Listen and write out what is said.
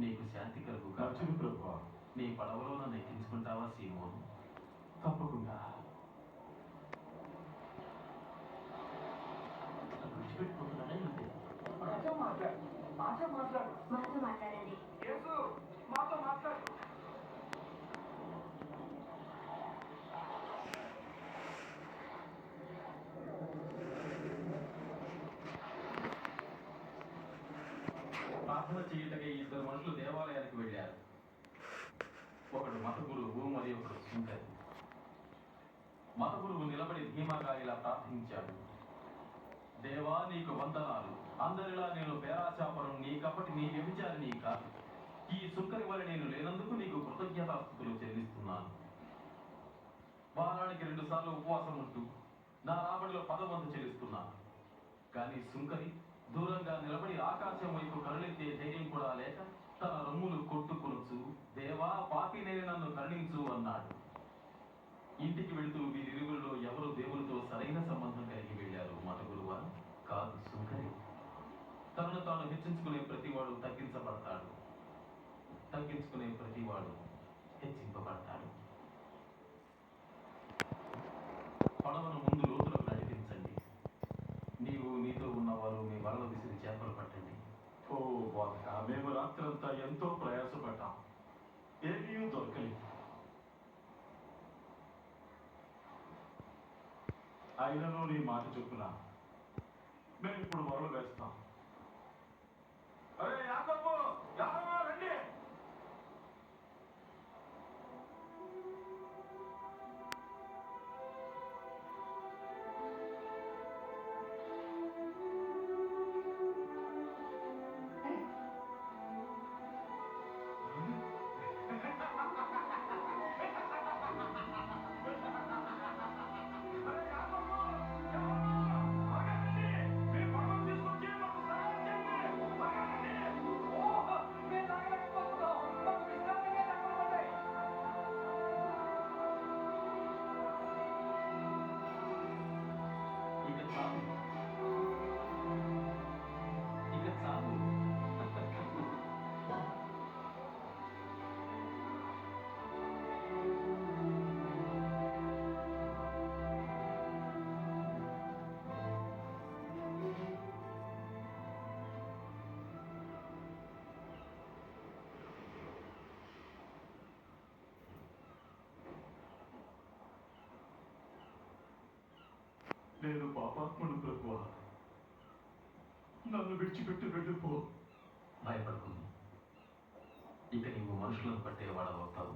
నీకు శాంతి కలుగు మంచిది ప్రభువా. నీ పడవలో నన్ను ఎక్కించుకుంటావా సీమోను? తప్పకుండా. విడిచిపెట్టుకుంటున్నానే ఏంటి? మాతో మాట్లాడండి. యేసు మాతో మాట్లాడు. ప్రార్థన చేయుటకై ఇద్దరు మనుషులు దేవాలయానికి వెళ్ళారు. ఒకడు మత గురువు మరియు ఒకడు సుంకరి. మత గురువు నిలబడి ధీమాగా ప్రార్థించాడు. దేవా, నీకు వందనాలు. అందరిలా నేను పేరాచాపరం నీ కపటి నీ వ్యభిచారిని కాదు. ఈ సుంకరి వల్ల నేను లేనందుకు నీకు కృతజ్ఞతాస్తుతులు చెల్లిస్తున్నాను. వారానికి 2 సార్లు ఉపవాసం ఉంటూ నా రాబడిలో 10 వంతు చెల్లిస్తున్నాను. కానీ సుంకరి దూరంగా నిలబడి ఆకాశం వైపు కరుణెత్తే ధైర్యం కూడా లేక తన రొమ్ములు కొట్టుకొనుచు, దేవా, పాపినే నన్ను కరుణించు అన్నాడు. ఇంటికి వెళుతూ వీరిరువురిలో ఎవరు దేవునితో సరైన సంబంధం కలిగి వెళ్ళారు? మత గురువా? కాదు, సుంకరి. తనను తాను హెచ్చించుకునే ప్రతివాడు తగ్గించబడతాడు, తగ్గించుకునే ప్రతివాడు హెచ్చింపబడతాడు. పడవను ముందు లోతులకు నడిపించండి. నీవు నీతో ఉన్నవారు మీ వలలు విసిరి చేపలు పట్టండి. ఓ బోధక, మేము రాత్రంతా ఎంతో ప్రయాసపడ్డాం, ఏమీ దొరకలేదు. అయినను నీ మాట చొప్పున మేము ఇప్పుడు వరలు వేస్తాం. అరే యాకోబు, యాకోబు రండి. ఇక చాలు, ఇక చాలు. నేను పాపాత్ముడు ప్రభువా, నన్ను విడిచిపెట్టి వెళ్ళిపో. భయపడకుండా ఇక నీవు మనుషులను పట్టేవాడవుతావు.